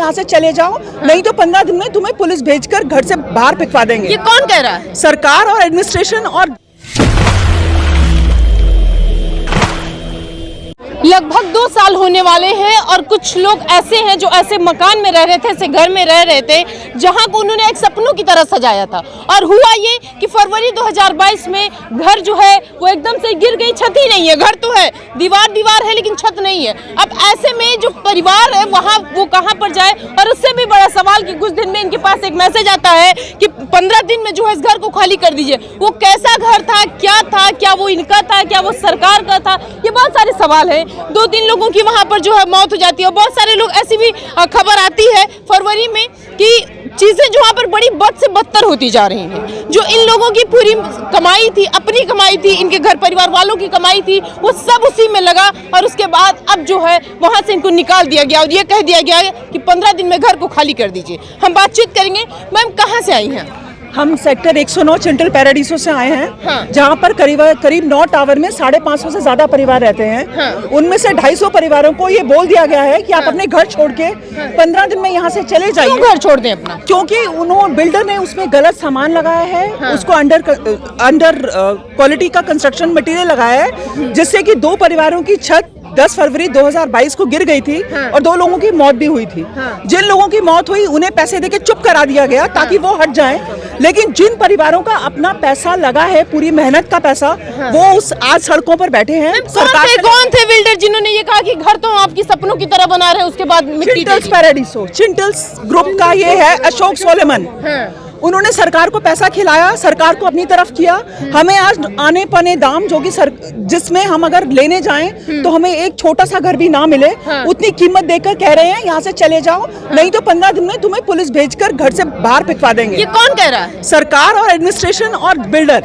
यहाँ से चले जाओ, नहीं तो 15 दिन में तुम्हें पुलिस भेजकर घर से बाहर पिटवा देंगे। ये कौन कह रहा है? सरकार और एडमिनिस्ट्रेशन। और लगभग 2 साल होने वाले हैं और कुछ लोग ऐसे हैं जो ऐसे मकान में रह रहे थे, ऐसे घर में रह रहे थे जहां को उन्होंने एक सपनों की तरह सजाया था। और हुआ ये कि फरवरी 2022 में घर जो है वो एकदम से गिर गई। छत ही नहीं है, घर तो है, दीवार है लेकिन छत नहीं है। अब ऐसे में जो परिवार है वहाँ वो कहाँ पर जाए? और उससे भी बड़ा सवाल कि कुछ दिन में इनके पास एक मैसेज आता है कि 15 दिन में जो है इस घर को खाली कर दीजिए। वो कैसा घर था, क्या वो इनका था, क्या वो सरकार का था? ये बहुत सारे सवाल हैं। 2-3 लोगों की वहां पर जो है मौत हो जाती है। और बहुत सारे लोग ऐसी भी खबर आती है फरवरी में कि चीजें जो वहां पर बड़ी बद से बदतर होती जा रही हैं। जो इन लोगों की पूरी कमाई थी, अपनी कमाई थी, इनके घर परिवार वालों की कमाई थी, वो सब उसी में लगा। और उसके बाद अब जो है वहां से इनको निकाल दिया गया और ये कह दिया गया कि 15 दिन में घर को खाली कर दीजिए। हम बातचीत करेंगे। मैम, कहाँ से आई हैं? हम सेक्टर 109 चिंटल पैराडीसो से आए हैं। हाँ। जहाँ पर करीब 9 टावर में 550 से ज्यादा परिवार रहते हैं। हाँ। उनमें से 250 परिवारों को ये बोल दिया गया है कि आप अपने घर छोड़ के 15 दिन में यहाँ से चले जाइए। क्यों घर छोड़ दें अपना? क्योंकि उन्होंने बिल्डर ने उसमें गलत सामान लगाया है। हाँ। उसको अंडर क्वालिटी का कंस्ट्रक्शन मटेरियल लगाया है, जिससे कि 2 परिवारों की छत 10 फरवरी 2022 को गिर गई थी। हाँ। और 2 लोगों की मौत भी हुई थी। हाँ। जिन लोगों की मौत हुई उन्हें पैसे देके चुप करा दिया गया ताकि वो हट जाएं। लेकिन जिन परिवारों का अपना पैसा लगा है, पूरी मेहनत का पैसा, वो आज सड़कों पर बैठे हैं। कौन थे बिल्डर जिन्होंने ये कहा कि घर तो आपकी सपनों की तरह बना रहे हैं, उसके बाद मिट्टी? चिंटल्स पैराडीसो, चिंटल्स ग्रुप का ये है अशोक सोलेमन। उन्होंने सरकार को पैसा खिलाया, सरकार को अपनी तरफ किया। हमें आज आने पने दाम जो कि जिसमें हम अगर लेने जाएं तो हमें एक छोटा सा घर भी ना मिले, उतनी कीमत देकर कह रहे हैं यहाँ से चले जाओ, नहीं तो 15 दिन में तुम्हें पुलिस भेजकर घर से बाहर पिटवा देंगे। ये कौन कह रहा है? सरकार और एडमिनिस्ट्रेशन और बिल्डर।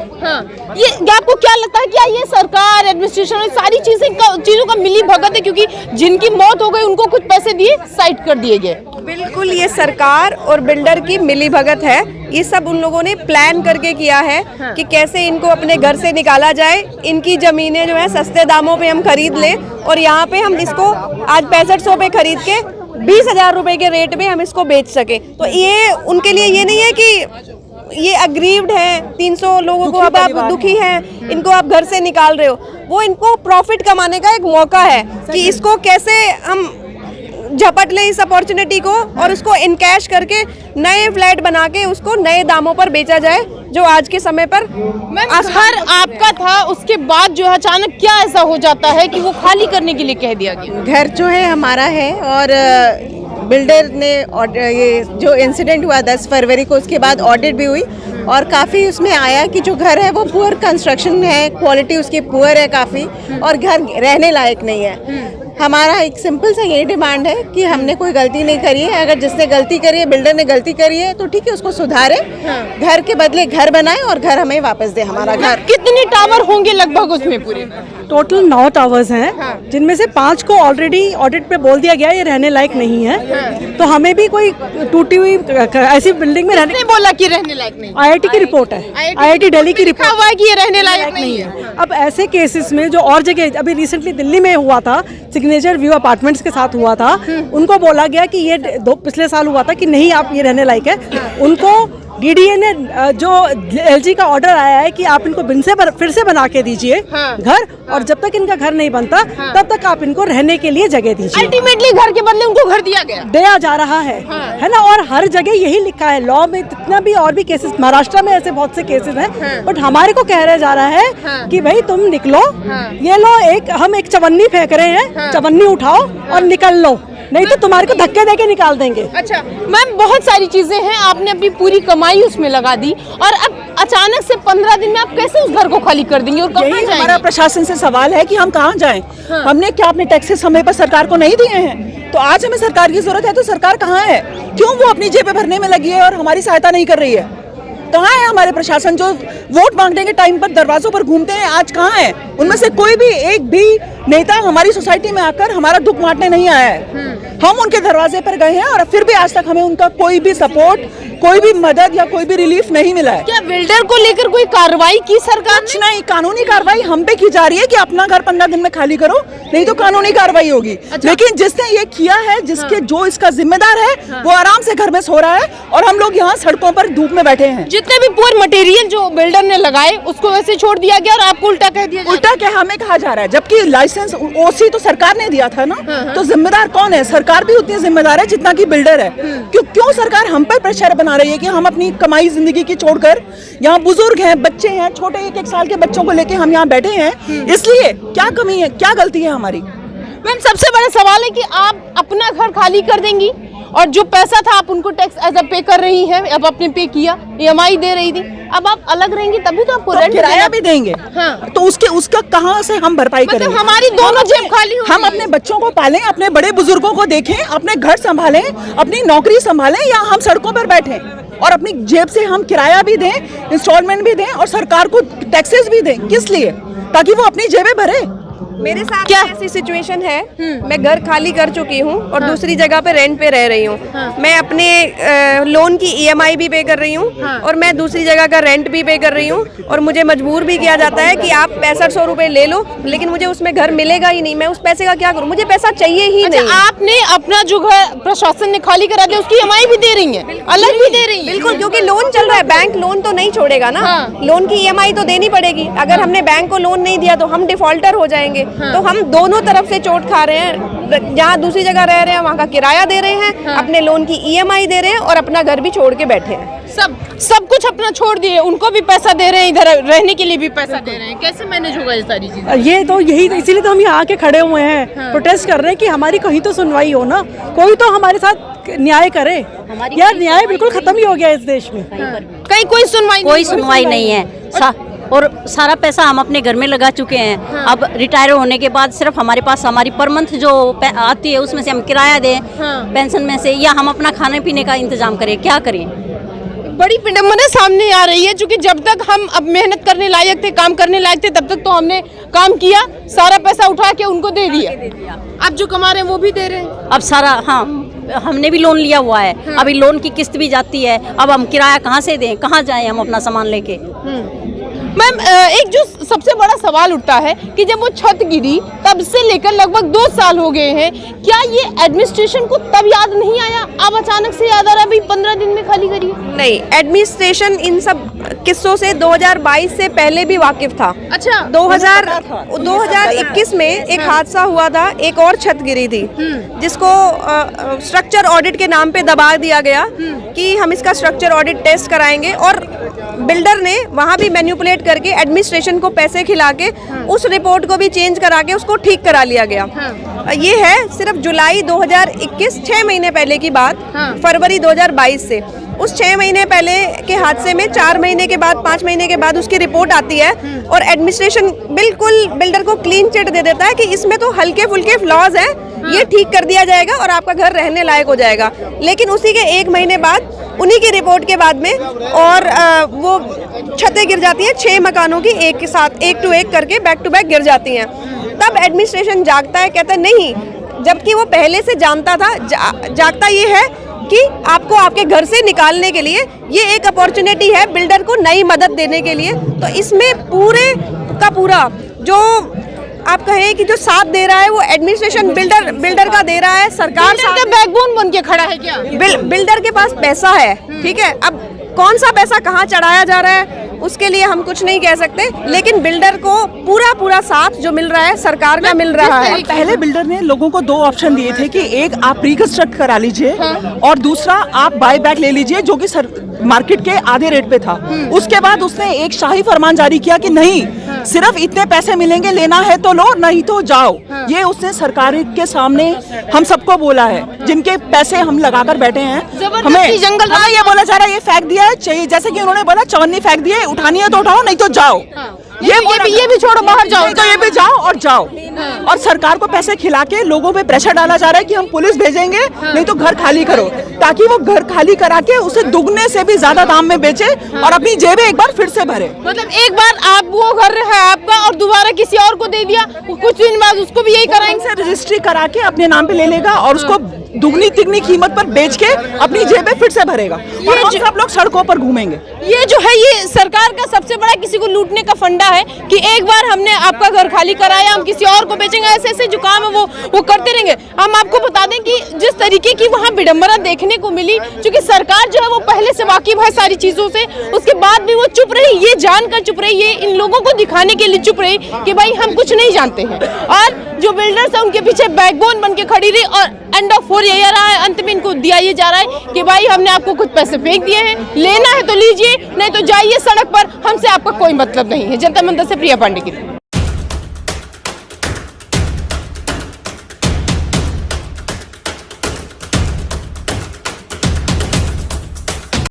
ये आपको क्या लगता है, क्या ये सरकार, एडमिनिस्ट्रेशन, ये सारी चीजों का मिली भगत है? क्योंकि जिनकी मौत हो गई उनको कुछ पैसे दिए, साइड कर दिए गए। बिल्कुल, ये सरकार और बिल्डर की मिली भगत है। ये सब उन लोगों ने प्लान करके किया है कि कैसे इनको अपने घर से निकाला जाए। इनकी जमीनें जो है सस्ते दामों पे हम खरीद लें और यहाँ पे हम इसको आज 6500 पे खरीद के 20,000 रुपए के रेट में हम इसको बेच सके। तो ये उनके लिए ये नहीं है कि ये अग्रीव्ड है, 300 लोगों को अब आप दुखी हैं, इनको आप घर से निकाल रहे हो। वो इनको प्रॉफिट कमाने का एक मौका है कि इसको कैसे हम झपट ले इस अपॉर्चुनिटी को और उसको इनकैश करके नए फ्लैट बना के उसको नए दामों पर बेचा जाए, जो आज के समय पर घर आपका था, उसके बाद जो है अचानक क्या ऐसा हो जाता है कि वो खाली करने के लिए कह दिया गया? घर जो है हमारा है और बिल्डर ने ये जो इंसिडेंट हुआ 10 फरवरी को, उसके बाद ऑडिट भी हुई और काफ़ी उसमें आया कि जो घर है वो पुअर कंस्ट्रक्शन है, क्वालिटी उसकी पुअर है काफ़ी, और घर रहने लायक नहीं है। हमारा एक सिंपल सा ये डिमांड है कि हमने कोई गलती नहीं करी है। अगर जिसने गलती करी है, बिल्डर ने गलती करी है, तो ठीक है, उसको सुधारे। घर के बदले घर बनाए और घर हमें वापस दे हमारा घर। कितने टावर होंगे लगभग उसमें पूरे? टोटल 9 टावर्स हैं, जिनमें से 5 को ऑलरेडी ऑडिट पे बोल दिया गया ये रहने लायक नहीं है। तो हमें भी कोई टूटी हुई ऐसी बिल्डिंग में रहने बोला कि रहने लायक नहीं। IIT की रिपोर्ट है, IIT दिल्ली की रिपोर्ट हुआ है कि ये रहने लायक नहीं है। अब ऐसे केसेस में जो और जगह अभी रिसेंटली दिल्ली में हुआ था, सिग्नेचर व्यू अपार्टमेंट्स के साथ हुआ था, उनको बोला गया कि ये पिछले साल हुआ था कि नहीं आप ये रहने लायक है। उनको DDA ने जो LG का ऑर्डर आया है कि आप इनको फिर से बना के दीजिए घर, और जब तक इनका घर नहीं बनता तब तक आप इनको रहने के लिए जगह दीजिए। अल्टीमेटली घर के बदले उनको घर दिया जा रहा है ना। और हर जगह यही लिखा है लॉ में, जितना भी और भी केसेस, महाराष्ट्र में ऐसे बहुत से केसेस हैं, बट हमारे को कह रहा जा रहा है कि भाई तुम निकलो, ये लो, हम एक चवन्नी फेंक रहे हैं, चवन्नी उठाओ और निकल लो, नहीं तो तुम्हारे को धक्के देके निकाल देंगे। अच्छा मैम, बहुत सारी चीजें हैं, आपने अपनी पूरी कमाई उसमें लगा दी और अब अचानक से 15 दिन में आप कैसे उस घर को खाली कर देंगे और कहाँ जाएंगे? हमारा प्रशासन से सवाल है कि हम कहाँ जाएं? हमने क्या अपने टैक्सेस समय पर सरकार को नहीं दिए हैं? तो आज हमें सरकार की जरूरत है, तो सरकार कहाँ है? क्यों वो अपनी जेबें भरने में लगी है और हमारी सहायता नहीं कर रही है? कहाँ है हमारे प्रशासन जो वोट मांगने के टाइम पर दरवाजों पर घूमते हैं, आज कहाँ है? उनमें से कोई भी एक भी नेता हमारी सोसाइटी में आकर हमारा दुख बांटने नहीं आया है। हम उनके दरवाजे पर गए हैं और फिर भी आज तक हमें उनका कोई भी सपोर्ट, कोई भी मदद या कोई भी रिलीफ नहीं मिला है। क्या बिल्डर को लेकर कोई कार्रवाई की सरकार कुछ नहीं, कानूनी कार्रवाई हम पे की जा रही है कि अपना घर 15 दिन में खाली करो, नहीं तो कानूनी कार्रवाई होगी। लेकिन जिसने ये किया है, जिसके जो इसका जिम्मेदार है, वो आराम से घर में सो रहा है और हम लोग यहाँ सड़कों पर धूप में बैठे हैं। जितने भी पुअर मटेरियल जो बिल्डर ने लगाए उसको वैसे छोड़ दिया गया और आपको उल्टा कह दिया? उल्टा क्या हमें कहा जा रहा है, जबकि लाइसेंस ओसी तो सरकार ने दिया था ना, तो जिम्मेदार कौन है? सरकार भी उतनी जिम्मेदार है जितना कि बिल्डर है। क्यों सरकार हम पर प्रेशर बना रही है कि हम अपनी कमाई जिंदगी की छोड़कर, यहाँ बुजुर्ग हैं, बच्चे हैं, छोटे 1-1 साल के बच्चों को लेके हम यहाँ बैठे हैं, इसलिए क्या कमी है, क्या गलती है हमारी? मैम, सबसे बड़ा सवाल है कि आप अपना घर खाली कर देंगी और जो पैसा था आप उनको टैक्स एज अ पे कर रही हैं, अब आपने पे किया, EMI दे रही थी, अब आप अलग रहेंगी तभी तो आपको रेंट किराया भी देंगे। हाँ। तो उसका कहाँ से हम भरपाई करेंगे? मतलब हमारी दोनों जेब खाली होगी। हम अपने बच्चों को पालें, अपने बड़े बुजुर्गों को देखें, अपने घर संभालें, अपनी नौकरी संभालें, या हम सड़कों पर बैठें और अपनी जेब से हम किराया भी दें, इंस्टॉलमेंट भी दें और सरकार को टैक्सेस भी दें? किस लिए? ताकि वो अपनी जेबें भरे। मेरे साथ क्या ऐसी सिचुएशन है, मैं घर खाली कर चुकी हूँ और दूसरी जगह पे रेंट पे रह रही हूँ। मैं अपने लोन की EMI भी पे कर रही हूँ और मैं दूसरी जगह का रेंट भी पे कर रही हूँ और मुझे मजबूर भी किया जाता है कि आप 6500 रुपए ले लो, लेकिन मुझे उसमें घर मिलेगा ही नहीं। मैं उस पैसे का क्या करूँ? मुझे पैसा चाहिए ही नहीं। आपने अपना जो घर प्रशासन ने खाली करा दिया उसकी EMI भी दे रही है, अलग भी दे रही है? बिल्कुल, क्योंकि लोन चल रहा है, बैंक लोन तो नहीं छोड़ेगा ना। लोन की EMI तो देनी पड़ेगी। अगर हमने बैंक को लोन नहीं दिया तो हम डिफॉल्टर हो जाएंगे। तो हम दोनों तरफ से चोट खा रहे हैं। जहाँ दूसरी जगह रह रहे हैं वहाँ का किराया दे रहे हैं, अपने लोन की EMI दे रहे हैं और अपना घर भी छोड़ के बैठे हैं। सब कुछ अपना छोड़ दिए, उनको भी पैसा दे रहे हैं, इधर रहने के लिए भी पैसा दे रहे हैं। कैसे मैनेज होगा ये सारी चीजें? ये तो इसीलिए तो हम यहाँ आके खड़े हुए हैं, प्रोटेस्ट कर रहे हैं कि हमारी कहीं तो सुनवाई हो ना, कोई तो हमारे साथ न्याय करे। यार न्याय बिल्कुल खत्म ही हो गया इस देश में। कहीं कोई सुनवाई नहीं है और सारा पैसा हम अपने घर में लगा चुके हैं। अब रिटायर होने के बाद सिर्फ हमारे पास हमारी पर मंथ जो आती है उसमें से हम किराया दें, पेंशन में से, या हम अपना खाने पीने का इंतजाम करें, क्या करें? बड़ी विडम्बना सामने आ रही है, क्योंकि जब तक हम अब मेहनत करने लायक थे, काम करने लायक थे, तब तक तो हमने काम किया, सारा पैसा उठा के उनको दे दिया। अब जो कमा रहे हैं वो भी दे रहे हैं। अब सारा, हाँ, हमने भी लोन लिया हुआ है, अभी लोन की किस्त भी जाती है, अब हम किराया कहाँ से दें, कहाँ जाएं हम अपना सामान लेके? मैम, एक जो सबसे बड़ा सवाल उठता है कि जब वो छत गिरी तब से लेकर लगभग 2 साल हो गए हैं, क्या ये एडमिनिस्ट्रेशन को तब याद नहीं आया? अब अचानक से याद आ रहा है अभी 15 दिन में खाली करिए? नहीं, एडमिनिस्ट्रेशन इन सब किस्सों से 2022 से पहले भी वाकिफ था। अच्छा। 2021 में एक हादसा हुआ था, एक और छत गिरी थी जिसको स्ट्रक्चर ऑडिट के नाम पे दबा दिया गया कि हम इसका स्ट्रक्चर ऑडिट टेस्ट कराएंगे, और बिल्डर ने वहाँ भी मैनिपुलेट करके एडमिनिस्ट्रेशन को पैसे खिला के उस रिपोर्ट को भी चेंज करा के उसको ठीक करा लिया गया। ये है सिर्फ जुलाई 2021, 6 महीने पहले की बात। फरवरी 2022 से उस 6 महीने पहले के हादसे में 4 महीने के बाद, 5 महीने के बाद उसकी रिपोर्ट आती है और एडमिनिस्ट्रेशन बिल्कुल बिल्डर को क्लीन चिट दे देता है कि इसमें तो हल्के फुल्के फ्लॉज हैं, ये ठीक कर दिया जाएगा और आपका घर रहने लायक हो जाएगा। लेकिन उसी के 1 महीने बाद, उन्हीं की रिपोर्ट के बाद में, और वो छतें गिर जाती हैं 6 मकानों की एक के साथ, 1 टू 1 करके बैक टू बैक गिर जाती हैं। तब एडमिनिस्ट्रेशन जागता है, कहता है नहीं, जबकि वो पहले से जानता था। जागता ये है कि आपको आपके घर से निकालने के लिए ये एक अपॉर्चुनिटी है बिल्डर को नई मदद देने के लिए। तो इसमें पूरे का पूरा जो आप कहें कि जो साथ दे रहा है वो एडमिनिस्ट्रेशन बिल्डर का दे रहा है। सरकार का बैकबोन बन के खड़ा है क्या? बिल्डर के पास पैसा है, ठीक है। अब कौन सा पैसा कहाँ चढ़ाया जा रहा है उसके लिए हम कुछ नहीं कह सकते, लेकिन बिल्डर को पूरा साथ जो मिल रहा है सरकार का मिल रहा है। पहले बिल्डर ने लोगों को 2 ऑप्शन दिए थे कि एक आप रिकंस्ट्रक्ट करा लीजिए और दूसरा आप बाय बैक ले लीजिए, जो कि मार्केट के आधे रेट पे था। उसके बाद उसने एक शाही फरमान जारी किया कि नहीं, सिर्फ इतने पैसे मिलेंगे, लेना है तो लो, नहीं तो जाओ। ये उसने सरकार के सामने हम सबको बोला है, जिनके पैसे हम लगाकर बैठे हैं। हमें जंगल ये बोला जा रहा है, ये फेंक दिया है, चाहिए जैसे कि उन्होंने बोला चवन्नी फेंक दिए, उठानी है तो उठाओ, नहीं तो जाओ। ये भी छोड़ो, बाहर जाओ, तो ये भी जाओ और जाओ। और सरकार को पैसे खिला के लोगों पे प्रेशर डाला जा रहा है कि हम पुलिस भेजेंगे, नहीं तो घर खाली करो, ताकि वो घर खाली करा के उसे दुगने से भी ज्यादा दाम में बेचे और अपनी जेबें एक बार फिर से भरे। मतलब एक बार आप वो घर है आपका और दोबारा किसी और को दे दिया, कुछ दिन बाद उसको भी यही कराएंगे, से रजिस्ट्री करा के अपने नाम पे ले लेगा और उसको दुगनी तिगनी कीमत पर बेच के अपनी जेबें फिर से भरेगा और हम सब लोग सड़कों पर घूमेंगे। ये जो है ये सरकार का सबसे बड़ा किसी को लूटने का फंडा है कि एक बार हमने आपका घर खाली कराया, हम किसी और को बेचेंगे, ऐसे ऐसे जो काम है वो करते रहेंगे। हम आपको बता दें कि जिस तरीके की वहाँ विडंबना देखने को मिली, क्योंकि सरकार जो है वो पहले से वाकिफ है सारी चीजों से, उसके बाद भी वो चुप रही, ये जानकर चुप रही, ये इन लोगों को दिखाने के लिए चुप रही कि भाई हम कुछ नहीं जानते हैं। और जो बिल्डर्स है उनके पीछे बैकबोन बन के खड़ी रही और एंड ऑफ 4 यही आ रहा है, अंत में इनको दिया ये जा रहा है कि भाई हमने आपको कुछ पैसे फेंक दिए हैं, लेना है तो लीजिए, नहीं तो जाइए सड़क पर, हमसे आपका कोई मतलब नहीं है। जनता मंदिर से प्रिया पांडे की।